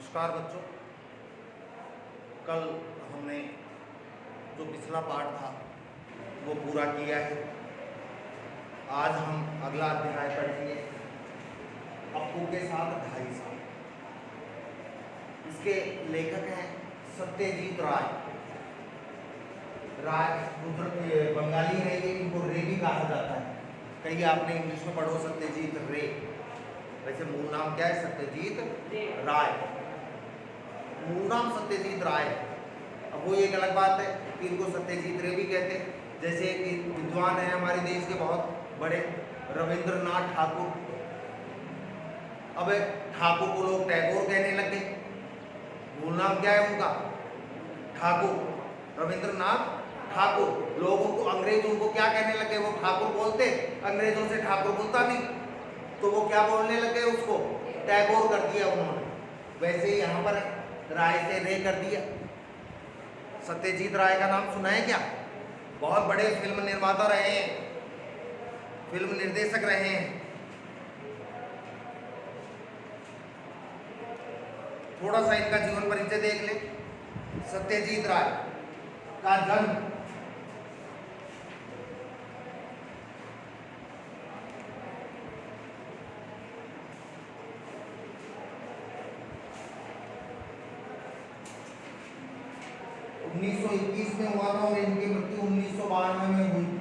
नमस्कार बच्चों। कल हमने जो पिछला पाठ था वो पूरा किया है। आज हम अगला अध्याय पढ़ेंगे, अप्पू के साथ 2.5 साल। इसके लेखक हैं सत्यजीत राय। बंगाली है ये, इनको रे भी कहा जाता है। कहीं आपने इंग्लिश में पढ़ो सत्यजीत रे, वैसे मूल नाम क्या है? सत्यजीत राय। मूल नाम सत्यजीत राय है। अब वो एक अलग बात है कि इनको सत्यजीत रे भी कहते हैं। जैसे कि विद्वान है हमारे देश के बहुत बड़े रविंद्रनाथ ठाकुर। अब ठाकुर को लोग टैगोर कहने लगे। मूल नाम क्या है उनका? ठाकुर, रविंद्रनाथ ठाकुर। लोगों को अंग्रेज उनको क्या कहने लगे? वो ठाकुर बोलते, अंग्रेजों से ठाकुर बोलता नहीं, तो वो क्या बोलने लगे? उसको टैगोर कर दिया उन्होंने। वैसे ही यहाँ पर राय से रे कर दिया। सत्यजीत राय का नाम सुना है क्या? बहुत बड़े फिल्म निर्माता रहे हैं, फिल्म निर्देशक रहे हैं। थोड़ा सा इनका जीवन परिचय देख ले। सत्यजीत राय का जन्म 1921 में हुआ था और इनकी मृत्यु 1992 में हुई थी।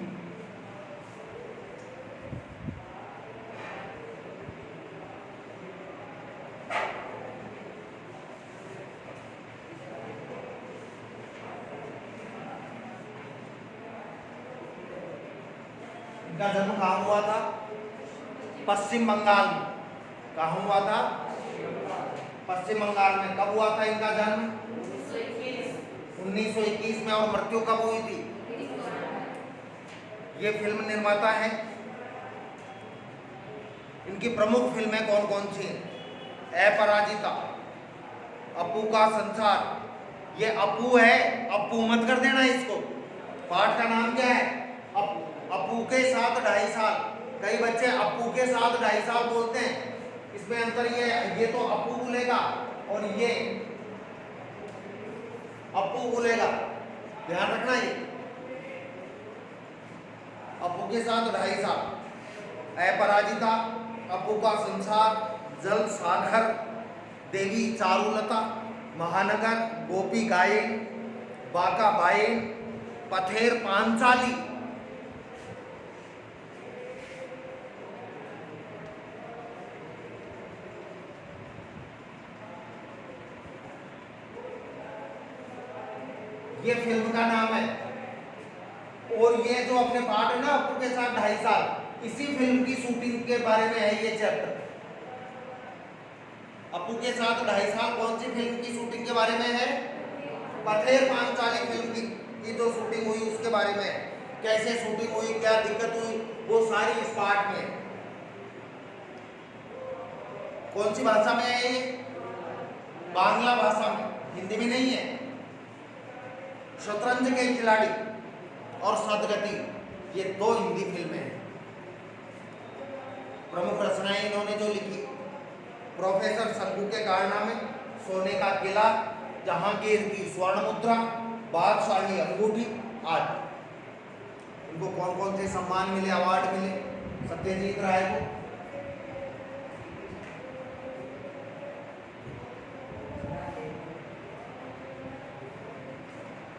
इनका जन्म कहाँ हुआ था? पश्चिम बंगाल में। कहाँ हुआ था? पश्चिम बंगाल में। कब हुआ था इनका जन्म? 1921 में। और मृत्यु कब हुई थी? ये फिल्म निर्माता हैं। इनकी प्रमुख फिल्में कौन कौन सी हैं? अपराजिता, अप्पू का संसार। ये अप्पू है, अप्पू मत कर देना इसको। पाठ का नाम क्या है? अप्पू के साथ 2.5 साल। कई बच्चे अप्पू के साथ 2.5 साल बोलते हैं। इसमें अंतर ये तो अप्पू बोलेगा और ये अप्पू बोलेगा। ध्यान रखना, ये अप्पू के साथ 2.5 साल। अपराजिता, अप्पू का संसार, जल सागर, देवी चारुलता, महानगर, गोपी गायन, बाका बायन, पथेर पांचाली। ये फिल्म का नाम है। और ये जो अपने पाठ है ना, अप्पू के साथ 2.5 साल, इसी फिल्म की शूटिंग के बारे में है ये चैप्टर। अप्पू के साथ 2.5 साल कौन सी फिल्म की शूटिंग के बारे में है? पथेर पांचाली फिल्म की जो शूटिंग हुई उसके बारे में है। कैसे शूटिंग हुई, क्या दिक्कत हुई, वो सारी इस पाठ में है। कौन सी भाषा में है ये? बांग्ला भाषा में, हिंदी में नहीं है। शतरंज के खिलाड़ी और सदगति, ये 2 हिंदी फिल्में हैं। प्रमुख रचनाएं इन्होंने जो लिखी, प्रोफेसर शंकु के कारनामे, सोने का किला, जहांगीर की स्वर्ण मुद्रा, बादशाही अंगूठी आदि। इनको कौन कौन से सम्मान मिले, अवार्ड मिले सत्यजीत राय को?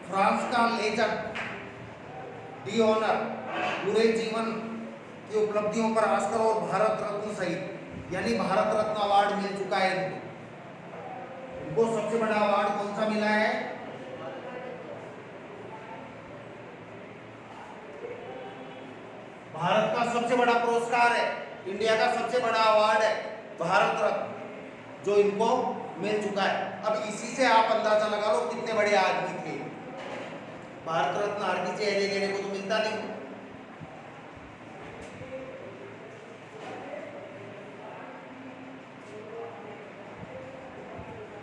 फ्रांस का लेजेंड डी ऑनर, पूरे जीवन की उपलब्धियों पर ऑस्कर और भारत रत्न सहित, यानी भारत रत्न अवार्ड मिल चुका है इनको। इनको सबसे बड़ा अवार्ड कौन सा मिला है? भारत का सबसे बड़ा पुरस्कार है, इंडिया का सबसे बड़ा अवार्ड है भारत रत्न, जो इनको मिल चुका है। अब इसी से आप अंदाजा लगा लो कितने बड़े आदमी थे। भारत रत्न हर किसी एरिया गेरे को तो मिलता नहीं।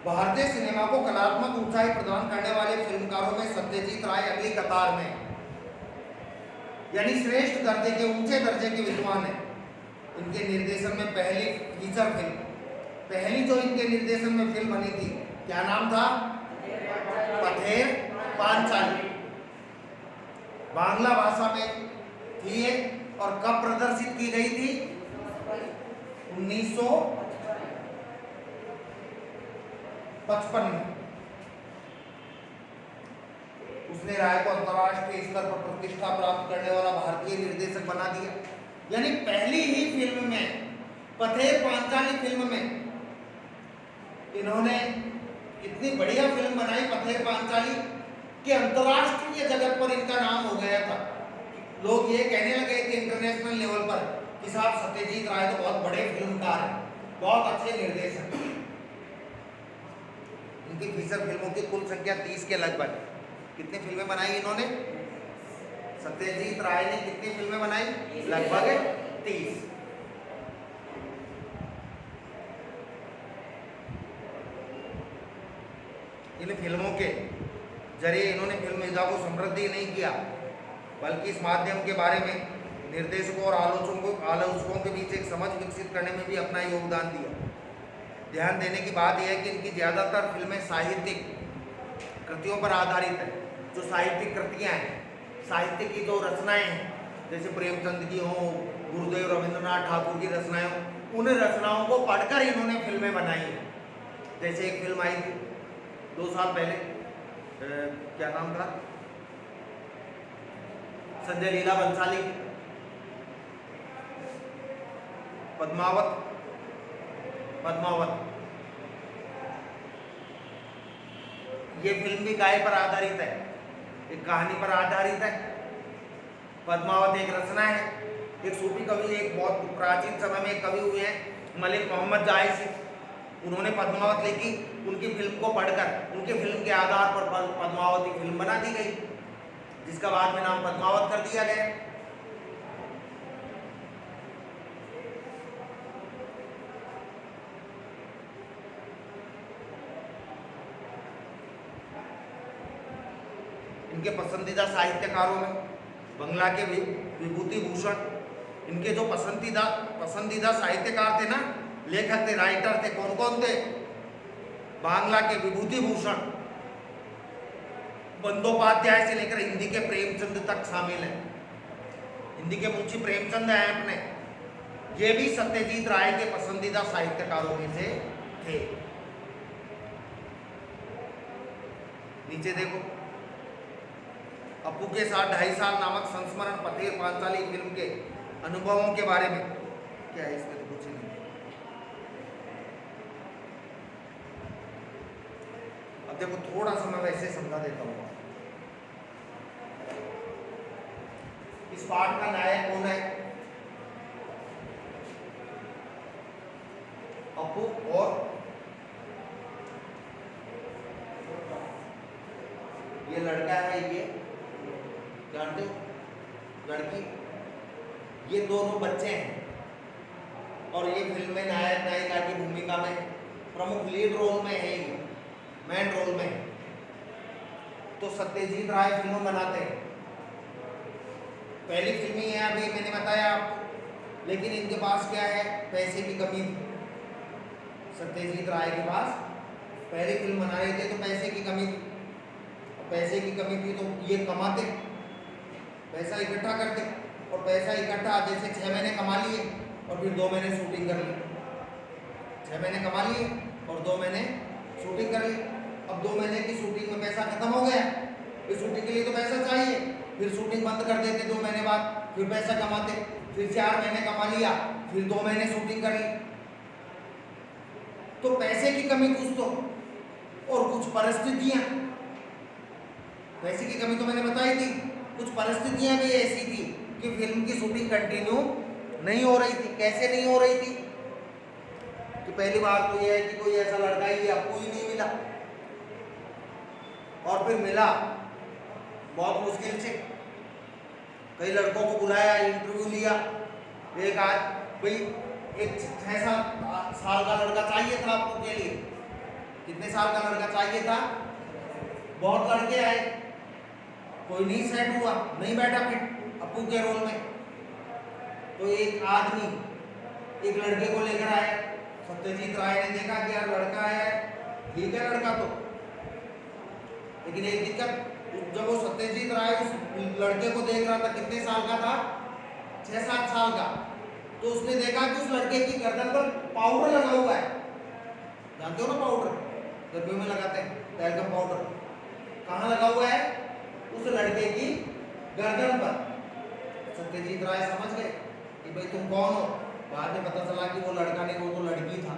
भारतीय सिनेमा को कलात्मक ऊंचाई प्रदान करने वाले फिल्मकारों में सत्यजीत राय अगली कतार में, यानी श्रेष्ठ दर्जे के, ऊंचे दर्जे के विद्वान हैं। इनके निर्देशन में पहली फीचर फिल्म, पहली जो इनके निर्देशन में फिल्म बनी थी, क्या नाम था? पथेर पांचाली। बांग्ला भाषा में थी ये, और कब प्रदर्शित की गई थी? 1955 में। उसने राय को अंतर्राष्ट्रीय स्तर पर प्रतिष्ठा प्राप्त करने वाला भारतीय निर्देशक बना दिया। यानी पहली ही फिल्म में, पथेर पांचाली फिल्म में, इन्होंने इतनी बढ़िया फिल्म बनाई पथेर पांचाली कि अंतर्राष्ट्रीय जगत पर इनका नाम हो गया था। लोग ये कहने लगे थे इंटरनेशनल लेवल पर कि साहब सत्यजीत राय तो बहुत बड़े फिल्मकार हैं, बहुत अच्छे निर्देशक। इनकी फीचर फिल्मों की कुल संख्या 30 के लगभग। कितनी फिल्में बनाई इन्होंने? सत्यजीत राय ने कितनी फिल्में बनाई? लगभग 30। इन फिल्मों के जरिए इन्होंने फिल्म मेधा को समृद्धि नहीं किया, बल्कि इस माध्यम के बारे में निर्देशकों और आलोचकों के बीच एक समझ विकसित करने में भी अपना योगदान दिया। ध्यान देने की बात यह है कि इनकी ज़्यादातर फिल्में साहित्यिक कृतियों पर आधारित है। जो साहित्यिक कृतियाँ हैं, साहित्य की जो रचनाएं हैं, जैसे प्रेमचंद की हो, गुरुदेव रविंद्रनाथ ठाकुर की रचनाएं हो, उन रचनाओं को पढ़कर इन्होंने फिल्में बनाई हैं। जैसे एक फिल्म आई थी 2 साल पहले, क्या नाम था? संजय लीला बंसाली, पद्मावत। ये फिल्म भी गाय पर आधारित है, एक कहानी पर आधारित है। पद्मावत एक रचना है। एक सूफी कवि, एक बहुत प्राचीन समय में एक कवि हुए हैं मलिक मोहम्मद जायसी, उन्होंने पद्मावत लिखी। उनकी फिल्म को पढ़कर, उनकी फिल्म के आधार पर पद्मावती फिल्म बना दी गई, जिसका बाद में नाम पद्मावत कर दिया गया। इनके पसंदीदा साहित्यकारों में बंगला के विभूति भूषण, इनके जो पसंदीदा साहित्यकार थे ना, लेखक थे, राइटर थे, कौन कौन थे? बांग्ला के विभूति भूषण, बंदोपाध्याय से लेकर हिंदी के प्रेमचंद तक शामिल हैं। हिंदी के मुंशी प्रेमचंद हैं अपने, ये भी सत्यजीत राय के पसंदीदा साहित्यकारों में से थे। नीचे देखो, अपू के साथ 2.5 साल नामक संस्मरण पथेर पांचाली फिल्म के अनुभवों के बारे में। क्या है इसमें? तो कुछ नहीं। अब देखो, थोड़ा सा मैं वैसे समझा देता हूँ। इस पाठ का नायक कौन है? अपू और ये लड़का है, ये जानते हो, लड़की, ये दोनों बच्चे हैं। और ये फिल्म में नायक नायिका की भूमिका में प्रमुख लीड रोल में है, ये मेन रोल में। तो सत्यजीत राय फिल्म बनाते हैं, पहली फिल्म ही है, अभी मैंने बताया आपको। लेकिन इनके पास क्या है? पैसे की कमी थी। सत्यजीत राय के पास पहली फिल्म बना रहे थे तो पैसे की कमी थी। पैसे की कमी थी तो ये कमाते, पैसा इकट्ठा करते, और पैसा इकट्ठा जैसे 6 महीने कमा लिए और फिर 2 महीने शूटिंग कर ली। 6 महीने कमा लिए और 2 महीने शूटिंग कर ली। अब 2 महीने की शूटिंग में पैसा खत्म हो गया, फिर शूटिंग के लिए तो पैसा चाहिए, फिर शूटिंग बंद कर देते 2 महीने बाद, फिर पैसा कमाते, फिर 4 महीने कमा लिया, फिर 2 महीने शूटिंग कर ली। तो पैसे की कमी कुछ तो, और कुछ परिस्थितियां, पैसे की कमी तो मैंने बताई थी, कुछ परिस्थितियां भी ऐसी थी कि फिल्म की शूटिंग कंटिन्यू नहीं हो रही थी। कैसे नहीं हो रही थी? कि पहली बात तो यह है कि कोई ऐसा लड़का ही आपको ही नहीं मिला, और फिर मिला बहुत मुश्किल से। कई लड़कों को बुलाया, इंटरव्यू लिया, एक आज भाई एक 6 साल का लड़का चाहिए था आपको के लिए। कितने साल का लड़का चाहिए था? बहुत लड़के आए, कोई नहीं सेट हुआ, नहीं बैठा फिट अपू के रोल में। तो एक आदमी एक लड़के को लेकर आया। सत्यजीत राय ने देखा कि यार लड़का है, ठीक है लड़का तो, लेकिन एक दिक्कत, जब वो सत्यजीत राय उस लड़के को देख रहा था, कितने साल का था, 6-7 साल का, तो उसने देखा कि उस लड़के की गर्दन पर पाउडर लगा हुआ है। जानते हो ना पाउडर, गर्मियों में लगाते हैं टैल्कम पाउडर, कहाँ लगा हुआ है? उस लड़के की गर्दन पर। सत्यजीत राय समझ गए कि भाई तुम कौन हो। बाद में पता चला कि वो लड़का नहीं, वो तो लड़की था।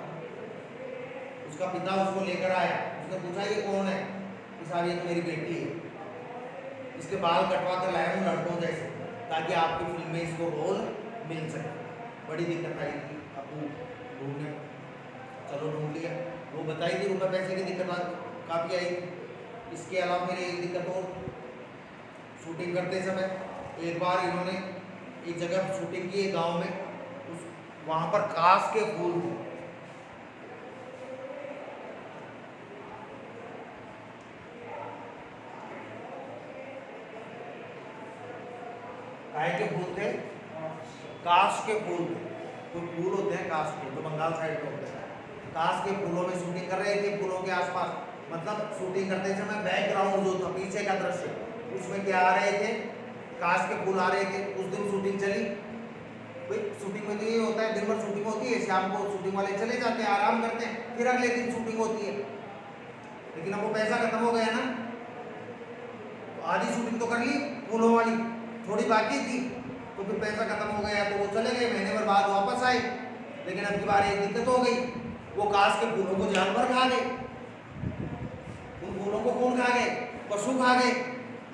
उसका पिता उसको लेकर आया, उसने पूछा ये कौन है? कि साहब ये तो मेरी बेटी है, इसके बाल कटवा कर लाया हूँ लड़कों जैसे, ताकि आपकी फिल्म में इसको रोल मिल सके। बड़ी दिक्कत आई थी अबू ढूंढने, चलो ढूंढ लिया। वो बताई थी रुपये पैसे की दिक्कत काफ़ी आई थी। इसके अलावा मेरी एक दिक्कत और, शूटिंग करते समय एक बार इन्होंने एक जगह शूटिंग की, एक गांव में, उस वहाँ पर कांच के फूल थे। काय के फूल थे? काश के फूल थे। तो फूल होते हैं काश के, तो बंगाल साइड में होते हैं। काश के फूलों में शूटिंग कर रहे थे, फूलों के आसपास, मतलब शूटिंग करते समय बैकग्राउंड जो था, पीछे का दृश्य, उसमें क्या आ रहे थे? काश के फूल आ रहे थे। उस दिन शूटिंग चली। भाई शूटिंग में तो ये होता है, दिन भर शूटिंग होती है, शाम को शूटिंग वाले चले जाते हैं, आराम करते हैं, फिर अगले दिन शूटिंग होती है। लेकिन अब वो पैसा खत्म हो गया ना, तो आधी शूटिंग तो कर ली फूलों वाली, थोड़ी बाकी थी, तो फिर पैसा खत्म हो गया, तो वो चले गए। महीने भर बाद वापस आए, लेकिन अब की बार एक दिक्कत हो गई, वो कांच के फूलों को जानवर खा गए। उन फूलों को कौन खा गए? पशु खा गए।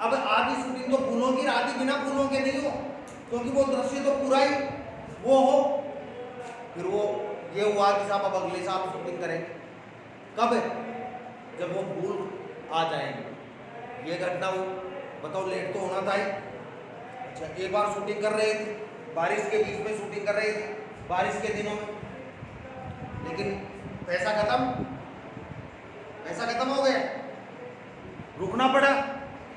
अब आधी शूटिंग तो फूलों की, आधी बिना फूलों के नहीं हो, क्योंकि वो दृश्य तो पूरा ही वो हो। फिर वो ये हुआ कि साहब अब अगले साल शूटिंग करेंगे। कब? जब वो फूल आ जाएंगे। ये घटना हुई। बताओ, लेट तो होना था ही। अच्छा, एक बार शूटिंग कर रहे थे, बारिश के बीच में शूटिंग कर रहे थे, बारिश के दिनों में, लेकिन पैसा खत्म हो गया, रुकना पड़ा।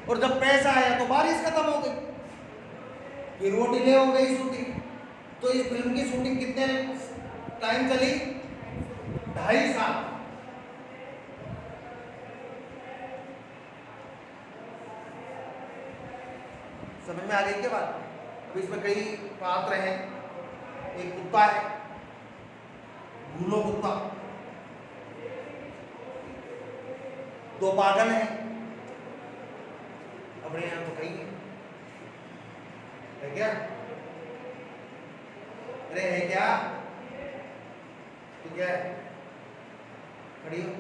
और जब पैसा आया तो बारिश खत्म हो गई, फिर वो डिले हो गई शूटिंग। तो इस फिल्म की शूटिंग कितने टाइम चली? 2.5 साल। समझ में आ गई क्या बात? अब इसमें कई पात्र हैं। एक कुत्ता है, भूलो कुत्ता, 2 पागल हैं, अपने यहाँ तो कई है क्या? अरे है क्या? तो क्या है? खड़ी हो,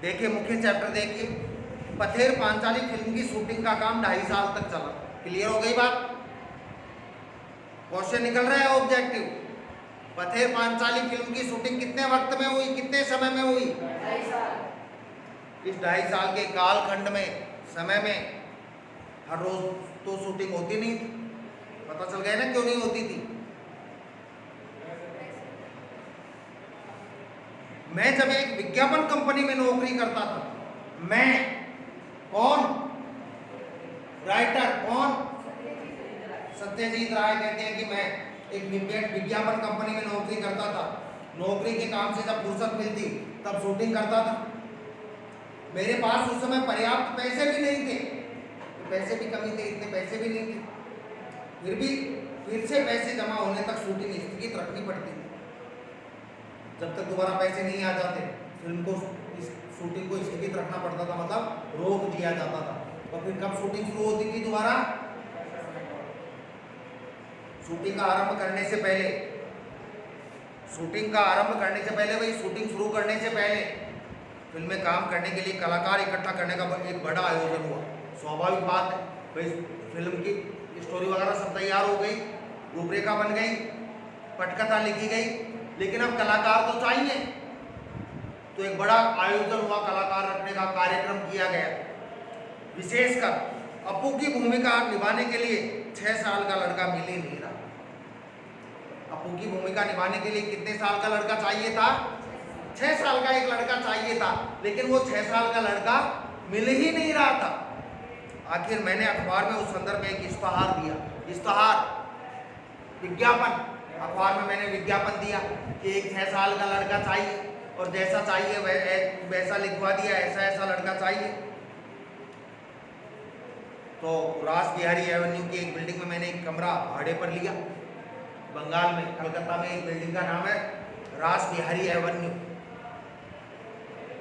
देखिए मुख्य चैप्टर देखिए। पथेर पांचाली फिल्म की शूटिंग का काम 2.5 साल तक चला। क्लियर हो गई बात? क्वेश्चन निकल रहा है ऑब्जेक्टिव। पथेर पांचाली फिल्म की शूटिंग कितने वक्त में हुई, कितने समय में हुई? 2.5 साल। इस 2.5 साल के कालखंड में, समय में, हर रोज तो शूटिंग होती नहीं थी। पता चल गया ना क्यों नहीं होती थी? मैं जब एक विज्ञापन कंपनी में नौकरी करता था, मैं कौन? राइटर कौन? सत्यजीत राय कहते हैं कि मैं एक विज्ञापन कंपनी में नौकरी करता था। नौकरी के काम से जब फुर्सत मिलती तब शूटिंग करता था। मेरे पास उस समय पर्याप्त पैसे भी नहीं थे, पैसे भी कमी थे, इतने पैसे भी नहीं थे, फिर भी फिर से पैसे जमा होने तक शूटिंग स्थगित रखनी पड़ती। जब तक दोबारा पैसे नहीं आ जाते, फिल्म को, इस शूटिंग को स्थगित रखना पड़ता था, मतलब रोक दिया जाता था। और फिर कब शूटिंग शुरू होती थी दोबारा? शूटिंग का आरंभ करने से पहले, भाई शूटिंग शुरू करने से पहले फिल्म में काम करने के लिए कलाकार इकट्ठा करने का एक बड़ा आयोजन हुआ। स्वाभाविक बात है, भाई फिल्म की स्टोरी वगैरह सब तैयार हो गई, रूपरेखा बन गई, पटकथा लिखी गई, लेकिन अब कलाकार तो चाहिए। तो एक बड़ा आयोजन हुआ, कलाकार रखने का कार्यक्रम किया गया। विशेषकर अपू की भूमिका निभाने के लिए 6 साल का लड़का मिल ही नहीं रहा। अपू की भूमिका निभाने के लिए कितने साल का लड़का चाहिए था? 6 साल का एक लड़का चाहिए था, लेकिन वो 6 साल का लड़का मिल ही नहीं रहा था। आखिर मैंने अखबार में उस संदर्भ में एक इश्तहार दिया, इश्तहार, विज्ञापन, अखबार में मैंने विज्ञापन दिया कि एक 6 साल का लड़का चाहिए और जैसा चाहिए वैसा लिखवा दिया, ऐसा ऐसा लड़का चाहिए। तो रास बिहारी एवेन्यू की एक बिल्डिंग में मैंने एक कमरा भाड़े पर लिया, बंगाल में, कलकत्ता में एक बिल्डिंग का नाम है रास बिहारी एवेन्यू।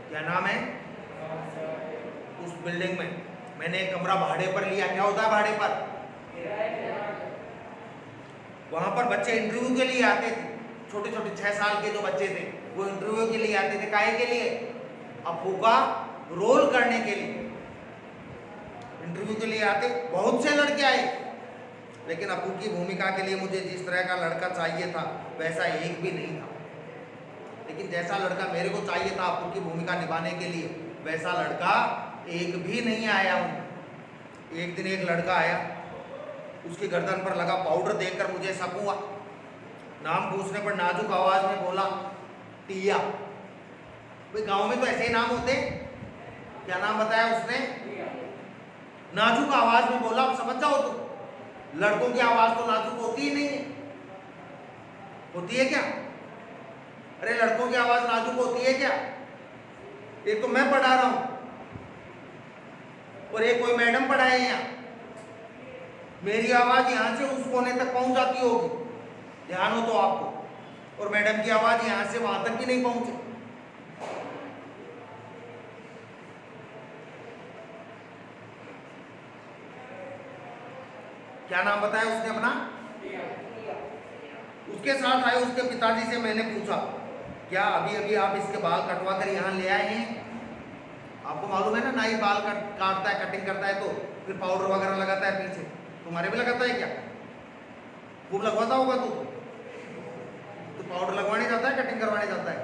क्या नाम है? उस बिल्डिंग में मैंने एक कमरा भाड़े पर लिया। क्या होता है भाड़े पर? वहां पर बच्चे इंटरव्यू के लिए आते थे, छोटे छोटे 6 साल के जो बच्चे थे वो इंटरव्यू के लिए आते थे। काहे के लिए? अप्पू का रोल करने के लिए इंटरव्यू के लिए आते। बहुत से लड़के आए, लेकिन अप्पू की भूमिका के लिए मुझे जिस तरह का लड़का चाहिए था वैसा एक भी नहीं था। लेकिन जैसा लड़का मेरे को चाहिए था अप्पू की भूमिका निभाने के लिए, वैसा लड़का एक भी नहीं आया हूं। एक दिन एक लड़का आया, उसकी गर्दन पर लगा पाउडर देखकर मुझे शक हुआ। नाम पूछने पर नाजुक आवाज में बोला टिया। भाई गांव में तो ऐसे ही नाम होते। क्या नाम बताया उसने? नाजुक आवाज में बोला। अब समझ जाओ तुम, लड़कों की आवाज तो नाजुक होती ही नहीं है। होती है क्या? अरे लड़कों की आवाज नाजुक होती है क्या? एक तो मैं पढ़ा रहा हूं और एक कोई मैडम पढ़ाए यहाँ। मेरी आवाज यहां से उस कोने तक पहुंच जाती होगी, ध्यान हो तो आपको, और मैडम की आवाज यहां से वहां तक भी नहीं पहुंचे। क्या नाम बताया उसने अपना? उसके साथ आए उसके पिताजी से मैंने पूछा, क्या अभी अभी आप इसके बाल कटवा कर यहाँ ले आए हैं? आपको मालूम है ना, नाई बाल काटता है, कटिंग करता है तो फिर पाउडर वगैरह लगाता है पीछे। तुम्हारे भी लगाता है क्या? खूब लगवाता होगा तू तो पाउडर लगवाने जाता है, कटिंग करवाने जाता है।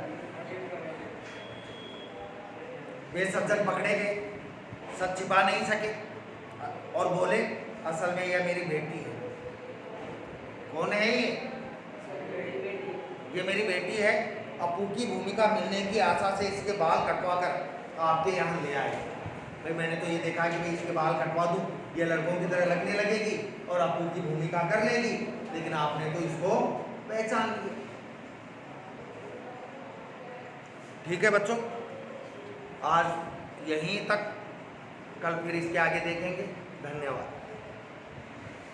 वे सज्जन पकड़े गए, सच छिपा नहीं सके और बोले असल में यह मेरी बेटी है। कौन है ये? ये मेरी बेटी है। अप्पू की भूमिका मिलने की आशा से इसके बाल कटवा कर आपके यहाँ ले आए। भाई मैंने तो ये देखा कि भाई इसके बाल कटवा दूं, ये लड़कों की तरह लगने लगेगी और अप्पू की भूमिका कर लेगी, लेकिन आपने तो इसको पहचान लिया। ठीक है बच्चों, आज यहीं तक, कल फिर इसके आगे देखेंगे। धन्यवाद।